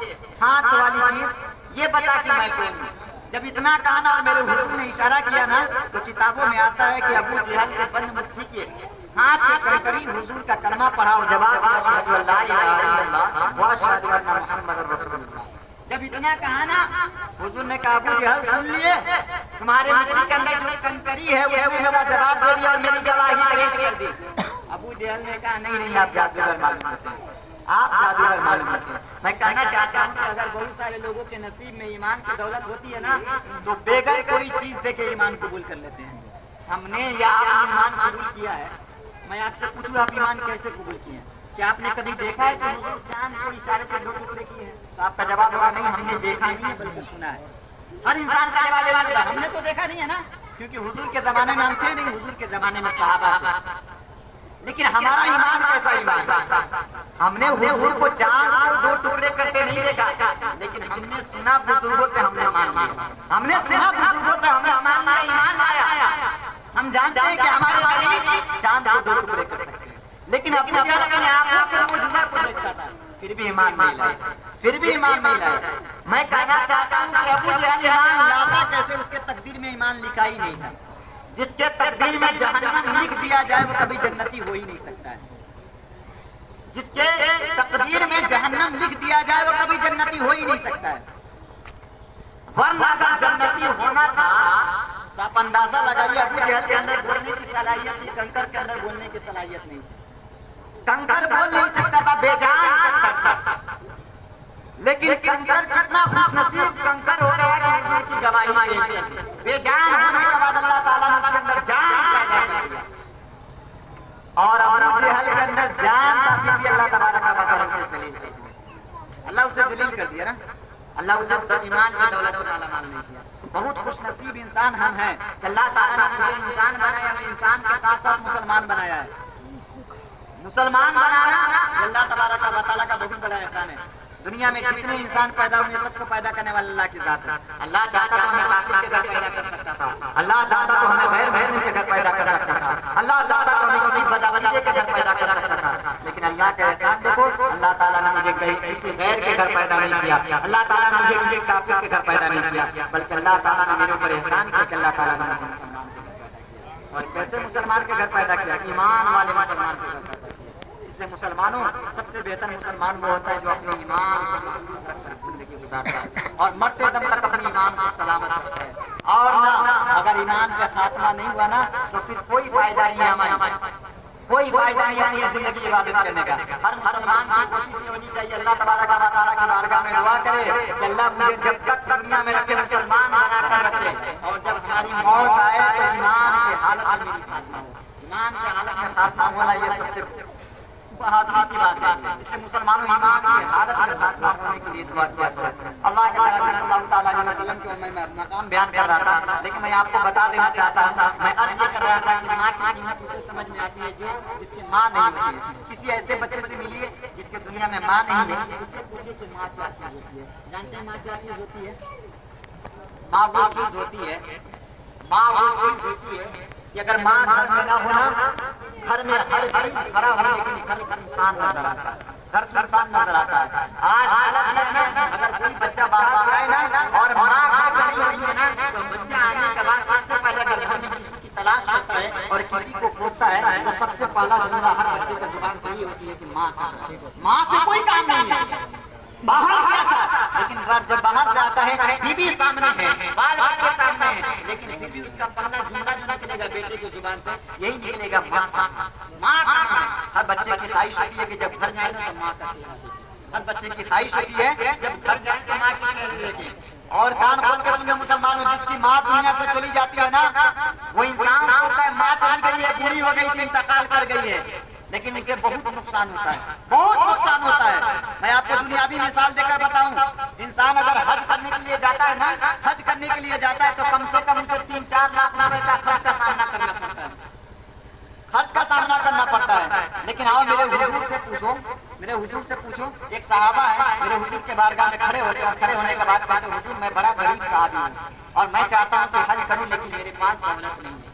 ہاتھ والی چیز یہ بتا کہ میں کون ہوں۔ جب اتنا کہا نا اور میرے حضور نے اشارہ کیا نا تو کتابوں میں آتا ہے کہ ابو جہل کے بند مٹھی کے ہاتھ کے کنکری حضور کا کلمہ پڑھا اور جواب دیا اشہد ان لا الہ الا اللہ و اشہد ان محمد رسول اللہ۔ جب اتنا کہا نا حضور نے کہا ابو جہل سن لیے، تمہارے مٹھی کے اندر جو کنکری ہے وہ میرا جواب دے دیا اور میری گواہی پیش کر دی۔ ابو جہل نے کہا نہیں آپ جادوگر معلوم کرتے ہیں، آپ جادوگر معلوم کرتے ہیں۔ میں کہنا چاہتا ہوں کہ اگر بہت سارے لوگوں کے نصیب میں ایمان کی دولت ہوتی ہے نا تو بغیر کوئی چیز دے کے ایمان قبول کر لیتے ہیں۔ ہم نے یا آپ نے ایمان قبول کیا ہے؟ میں آپ سے پوچھوں آپ ایمان کیسے قبول کیے ہیں؟ کیا آپ نے کبھی دیکھا ہے کہ حضور چاند کو اشارے سے 2 ٹکڑے کیے ہیں؟ تو آپ کا جواب ہوگا نہیں، ہم نے دیکھا نہیں ہے بلکہ سنا ہے۔ ہر انسان کا جواب ہوگا ہم نے تو دیکھا نہیں ہے نا، کیونکہ حضور کے زمانے میں ہم تھے نہیں، حضور کے زمانے میں صحابہ تھے۔ لیکن ہمارا ایمان کیسا ایمان؟ ہم نے حضور کو چاند کو 2 ٹکڑے کرتے نہیں دیکھا، لیکن ہم نے سنا بزرگوں سے، ہم نے مان لیا۔ ہم نے سنا بزرگوں سے، ہم نے مان لیا، ایمان لایا۔ ہم جانتے ہیں کہ ہمارے نبی چاند کو 2 ٹکڑے کر سکتے ہیں، لیکن ابو جہل اپنی آنکھوں سے معجزہ کو دیکھتا تھا، پھر بھی ایمان نہیں لایا، پھر بھی ایمان نہیں لایا۔ میں کہنا چاہتا ہوں کہ ابو جہل ایمان لاتا کیسے؟ اس کے تقدیر میں ایمان لکھا ہی نہیں تھا۔ جس کے تقدیر میں جہنم لکھ دیا جائے وہ کبھی جنتی ہو ہی نہیں سکتا ہے۔ جس کے تقدیر میں جہنم لکھ دیا جائے وہ کبھی جنتی ہو ہی نہیں سکتا ہے۔ ورنہ اگر جنتی ہونا تھا تو آپ اندازہ لگائیے ابو جہل کے اندر بولنے کی صلاحیت تھی، کنکر کے اندر بولنے کی صلاحیت نہیں تھی۔ کنکر بول نہیں سکتا تھا، بے جان کنکر تھا، لیکن کنکر کتنا خوش نصیب کنکر ہو گیا کہ حضور کی گواہی دے دی۔ بے جان ہونے کے بعد اللہ تعالیٰ نے اس کے اندر جان پیدا کر دیا، اور ابو جہل کے اندر جان تھا پھر بھی اللہ تبارک و تعالیٰ اسے ذلیل کر دیا۔ اللہ اسے ذلیل کر دیا نا، اللہ اسے ایمان کی دولت سے تعالیٰ مان نہیں کیا۔ بہت خوش نصیب انسان ہم ہیں کہ اللہ تعالیٰ نے مجھے انسان بنایا، ہمیں انسان کے ساتھ ساتھ مسلمان بنایا ہے۔ مسلمان بنانا اللہ تبارک و تعالیٰ کا بہت بڑا احسان ہے۔ دنیا میں جتنے انسان پیدا ہوئے سب کو پیدا کرنے والا اللہ کی ذات ہے۔ اللہ چاہتا تو ہمیں کافر کے گھر پیدا کر سکتا تھا، اللہ چاہتا تو ہمیں غیر مسلم کے گھر پیدا کر سکتا تھا، اللہ چاہتا تو ہمیں کسی بدعقیدے کے گھر پیدا کر سکتا تھا، لیکن اللہ کا احسان دیکھو، اللہ تعالیٰ نے مجھے کسی غیر کے گھر پیدا نہیں کیا، اللہ تعالیٰ نے مجھے کسی کافر کے گھر پیدا نہیں کیا، بلکہ اللہ تعالیٰ نے میرے اوپر احسان کیا کہ اللہ تعالیٰ نے مجھے مسلمان کے گھر پیدا کیا۔ اور کیسے مسلمان کے گھر پیدا کیا؟ ایمان والے مسلمان کے گھر پیدا کیا۔ مسلمانوں سب سے بہتر مسلمان وہ ہوتا ہے جو اپنے ایمان کو محفوظ رکھ کر زندگی گزارتا ہے اور مرتے دم تک اپنے ایمان کو سلامت رکھتا ہے۔ اور نہ اگر ایمان کا خاتمہ نہیں ہوا نا تو پھر کوئی فائدہ نہیں ہے، ہمارا کوئی فائدہ نہیں ہے اپنی زندگی عبادت کرنے کا۔ ہر مسلمان کی کوشش یہ ہونی چاہیے اللہ تبارک و تعالیٰ کی بارگاہ میں دعا کرے کہ اللہ مجھے جب تک دنیا میں رکھے مسلمان بنا کر رکھے، اور جب ہماری موت آئے تو ایمان کی حالت میں میری خاتمہ ہو۔ ایمان کی حالت میں خاتمہ ہونا یہ سب سے بہادری کی بات ہے۔ اس لیے مسلمانوں ایمان کی حالت میں خاتمہ ہونے کے لیے دعا کیا کریں۔ اللہ کے نبی صلی اللہ تعالیٰ علیہ وسلم کے میں مقام بیان کر رہا تھا، لیکن میں آپ کو بتا دینا چاہتا ہوں، میں عرض یہ کر رہا تھا کہ ماں کی قیمت اسے سمجھ میں آتی ہے جو جس کی ماں نہیں ہوتی ہے۔ کسی ایسے بچے سے ملیے جس کے دنیا میں ماں نہیں ہے، اس سے پوچھیے کہ ماں کیا چیز ہوتی ہے۔ جانتے ہیں ماں کیا چیز ہوتی ہے؟ ماں وہ چیز ہوتی ہے، ماں وہ چیز ہوتی ہے کہ اگر ماں گھر میں نہ ہونا، گھر میں ہر چیز کھڑا ہو لیکن گھر سنسان نظر آتا ہے، گھر سنسان نظر آتا ہے۔ آج حالت یہ ہے نا، اگر کوئی بچہ باہر سے آئے نا اور ماں گھر میں نہیں ہوتی ہے نا تو بچہ آنے کے بعد سب سے پہلے اگر گھر میں کسی کی تلاش کرتا ہے اور کسی کو کھوجتا ہے تو سب سے پہلا جملہ ہر بچے کا زبان سے یہ ہوتی ہے کہ ماں کہاں ہے۔ ماں سے کوئی کام نہیں ہے، باہر سے آتا ہے، لیکن جب باہر سے آتا ہے بیوی سامنے ہے، بال بچے سامنے ہے، لیکن پھر بھی اس کا پہلا جملہ جو نکلے گا بیٹے کی زبان سے یہی نکلے گا ماں کہاں ہے۔ ماں کہاں ہے؟ ہر بچے کی خواہش ہوتی ہے کہ جب گھر جائے تو ماں کا چہرہ دیکھے، ہر بچے کی خواہش ہوتی ہے جب گھر جائے تو ماں کا چہرہ دیکھے۔ اور کان کھول کے سنو مسلمانوں، جس کی ماں دنیا سے چلی جاتی ہے نا وہ انسان ہوتا ہے ماں چلی گئی ہے، بوڑھی ہو گئی تھی، انتقال کر گئی ہے، لیکن اسے بہت نقصان ہوتا ہے، بہت نقصان ہوتا ہے۔ میں آپ کو دنیاوی مثال دے کر بتاؤں، انسان اگر حج کرنے کے لیے جاتا ہے نا، حج کرنے کے لیے جاتا ہے تو کم سے کم اسے 3-4 لاکھ روپے کا خرچ کا سامنا کرنا پڑتا ہے، خرچ کا سامنا کرنا پڑتا ہے۔ لیکن آؤ میرے حضور سے پوچھو، میرے حضور سے پوچھو، ایک صحابہ ہے میرے حضور کے بارگاہ میں کھڑے ہوتے اور کھڑے ہونے کے بعد کہتے حضور میں بڑا غریب صحابی ہوں اور میں چاہتا ہوں کہ حج کروں لیکن میرے پاس دولت نہیں ہے،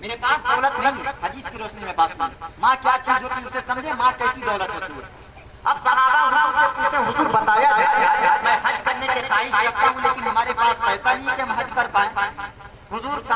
میرے پاس دولت نہیں ہے۔ حدیث کی روشنی میں بات سنیں، ماں کیا چیز ہوتی ہے اسے سمجھے، ماں کیسی دولت ہوتی ہے۔ اب صحابہ حضور سے پوچھتے حضور بتایا جائے میں حج کرنے کے خواہش رکھتا ہوں لیکن ہمارے پاس پیسہ نہیں ہے کہ ہم حج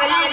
3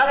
10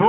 2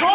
2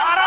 12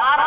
12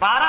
12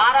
12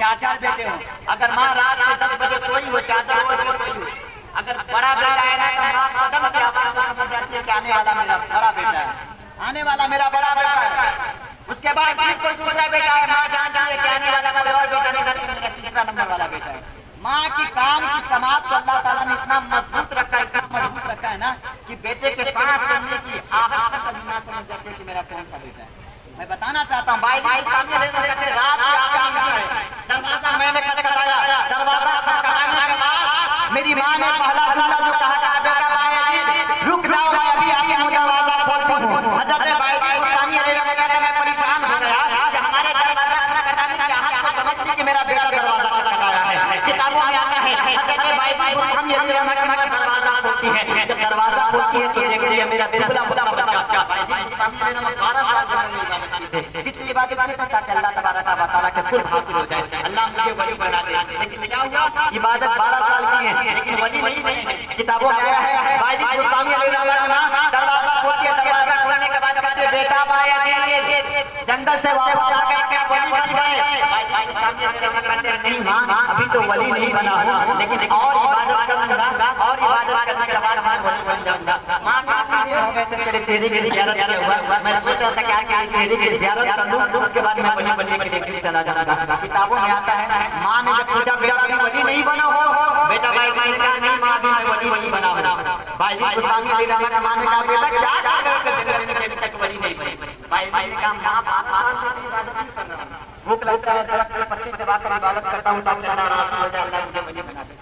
4 بیٹے ہوں، اگر ماں رات میں 10 بجے سوئی ہو، چادر اوڑھ کے سوئی ہو، اگر بڑا بیٹا ہے نا تو ماں قدم کی آواز سے سمجھ جاتی ہے کہ آنے والا میرا بڑا بیٹا ہے، آنے والا میرا بڑا بیٹا ہے۔ اس کے بعد پھر کوئی دوسرا بیٹا ہے، ماں جانتی ہے کہ آنے والا میرا اور بیٹا نہیں کرتی، میرا تیسرا نمبر والا بیٹا ہے۔ ماں کی کام کی سماعت کو اللہ تعالیٰ نے اتنا مضبوط رکھا ہے، اتنا مضبوط رکھا ہے نا کہ بیٹے کے ساتھ چلنے کی آواز کبھی نہ سمجھ جاتے کہ میرا کون سا بیٹا ہے۔ میں بتانا چاہتا ہوں بھائی سامنے رات کے آخری حصہ ہے، دروازہ میں نے کھٹکھٹایا، دروازہ کھٹکھٹانے کے بعد میری ماں نے پہلا جملہ جو کہا تھا، بیٹا بھائی رک جاؤ، میں ابھی آپ کو دروازہ کھولتی ہوں۔ حضرت بھائی اسلامی علیہ وسلم میں پریشان ہو گیا کہ ہمارے دروازہ کھٹکھٹانے کی آواز کو سمجھتی کہ میرا بیٹا دروازہ کھٹکھٹایا ہے۔ کتابوں میں آتا ہے حضرت بھائی اسلامی علیہ وسلم کا دروازہ کھولتی ہے، جب دروازہ کھولتی ہے تو دیکھتی ہے میرا بلا بلا بچہ۔ اسلامی علیہ وسلم 12 سال تک کتنی عبادت کرتا تھا کہ اللہ تبارک و تعالیٰ کے قرب حاصل ہو جائے، اللہ مجھے ولی بنا دے۔ لیکن کیا ہوا؟ عبادت 12 سال کی ہے لیکن ولی نہیں ہے۔ کتابوں میں آیا ہے بھائی اسلامی علیہ وسلم دروازہ کھولتی ہے، دروازہ کھولنے کے بعد کہتے ہیں بیٹا بھائی جنگل سے واپس آ کر کیا ولی بن گئے؟ بھائی اسلامی علیہ وسلم کہتے ہیں نہیں ماں ابھی تو ولی نہیں بنا ہوں، لیکن اور عبادت کروں گا، اور عبادت کرنے کے بعد میں ولی بن جاؤں گا۔ ماں کافی دیر ہو گئے تھے تیرے چہرے کی زیارت کیا ہوا، میں سوچ رہا تھا کیا چہرے کی زیارت کر لوں، اس کے بعد میں ولی بننے کے لیے چلا جاؤں گا۔ کتابوں میں آتا ہے ماں نے جب پوچھا بیٹا بھی ولی نہیں بنا ہو، بیٹا بھائی نے کہا نہیں ماں بھی میں ولی نہیں بنا ہوں۔ بھائی اسلامی علیہ وسلم ماں نے کہا بیٹا کیا کر کے جنگل میں ابھی تک ولی نہیں بنے؟ بھائی نے کہا ماں 12 سال سے عبادت نہیں کر رہا ہوں، بھوک لگتا ہے درخت کے پتے چبا کر عبادت کرتا ہوں تاکہ اللہ راضی ہو جائے، اللہ مجھے ولی بنا دے۔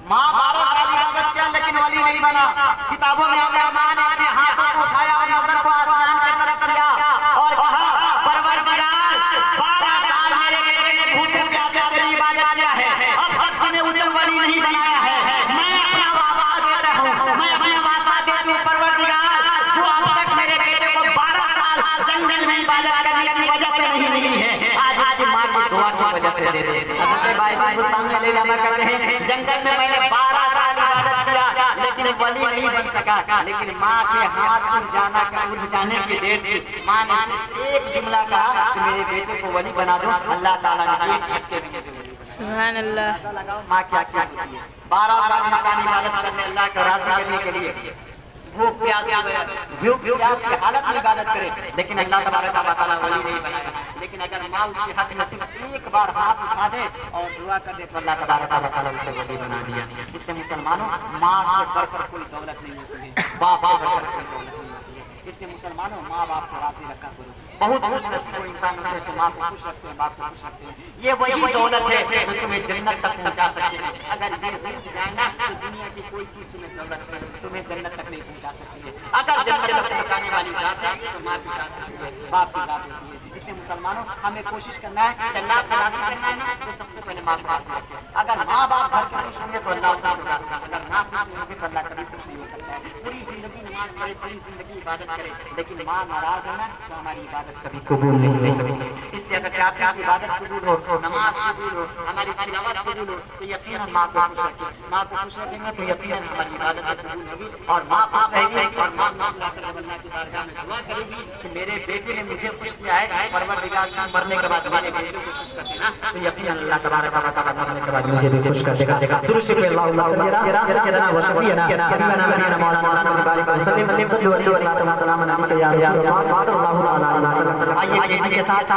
ماں 12 سال عبادت کیا لیکن ولی نہیں بنا۔ کتابوں میں آتا ہے ماں نے اپنے ہاتھوں کو اٹھایا اور نظر کو آسمان کی طرف کیا اور کہا پروردگار 12 سال میرے بیٹے نے بھوکے پیاسے تیری عبادت کیا ہے، اب تک تو نے اسے ولی نہیں بنایا ہے، میں اپنا وعدہ دیتا ہوں، میں اپنا وعدہ دیتی ہوں پروردگار جو اب تک میرے بیٹے کو 12 سال جنگل میں عبادت کرنے کی وجہ سے نہیں ملی ہے، آج ماں کی دعا کی وجہ سے دے دے۔ حضرت بھائی سامنے لے جانا کرتے ہیں جنگل میں میں نے 12 سال عبادت کیا لیکن ولی نہیں بن سکا، لیکن ماں کے ہاتھ اٹھ جانے کی دیر تھی، ماں نے ایک جملہ کہا کہ میرے بیٹے کو ولی بنا دو، اللہ تعالیٰ نے ایک جھٹکے میں مجھے ولی بنا۔ سبحان اللہ۔ ماں کیا کیا ہوتی ہے 12 سال انسان عبادت کرنے اللہ کو راضی کرنے کے لیے بھوک پیاس کی حالت میں عبادت کرے، لیکن اللہ تبارک و تعالیٰ ولی نہیں بنائے۔ لیکن اگر ماں اس کے حق میں صرف ایک بار ہاتھ اٹھا دے اور دعا کر دے تو اللہ تبارک و تعالیٰ اسے ولی بنا دیا۔ اس سے مسلمانوں ماں سے بڑھ کر کوئی دولت نہیں ہوتی ہے، باپ سے بڑھ کر کوئی دولت نہیں ہوتی ہے۔ اس سے مسلمانوں ماں باپ کو راضی رکھا کرو۔ بہت نصیب انسان ہوتے ہیں تو ماں کو خوش رکھتے ہیں، باپ کو خوش رکھتے ہیں، یہ وہی دولت ہے جو تمہیں جنت تک پہنچا سکتی ہے۔ اگر یہ رک جائے نا تو دنیا کی کوئی چیز تمہیں دولت نہیں، تمہیں جنت تک نہیں پہنچا سکتی ہے۔ اگر جنت تک پہنچانے والی ذات ہے تو ماں کی ذات ہوتی ہے، باپ کی ذات ہوتی ہے۔ اس لیے مسلمانوں ہمیں کوشش کرنا ہے کہ اللہ کو راضی کرنا ہے نا تو سب سے پہلے ماں کو راضی رکھیں۔ اگر ماں باپ گھر کے خوش ہوں گے تو اللہ خوش ہوگا، اگر نہ خوش ہوں گے تو اللہ کبھی خوش نہیں ہو سکتا ہے۔ پوری زندگی نماز پڑھے، پوری زندگی عبادت کرے، لیکن ماں ناراض ہے نا تو ہماری عبادت کبھی قبول نہیں ہو سکتی۔ اس لیے اگر چاہتے ہیں کہ عبادت قبول ہو، نماز قبول ہو، ہماری تلاوت قبول ہو تو یقیناً ماں کو خوش رکھیں۔ ماں کو خوش رکھیں گے تو یقیناً ہماری عبادت قبول ہوگی، اور ماں خوش رہے گی اور ماں اللہ کی بارگاہ میں دعا کرے گی کہ میرے بیٹے نے مجھے خوش کیا ہے، پروردگار مرنے کے بعد میرے بیٹے کو خوش کر دینا تو یقیناً اللہ تبارک و تعالیٰ مرنے کے بعد مجھے بھی خوش کر دے گا۔ درود شریف اللہم صلی علی سیدنا و شفیعنا حبیبنا نبینا مولانا محمد بارک وسلم صلی اللہ علیہ وسلم علیہ یا رسول اللہ صلی اللہ علیہ وسلم۔ آئیے کے ساتھ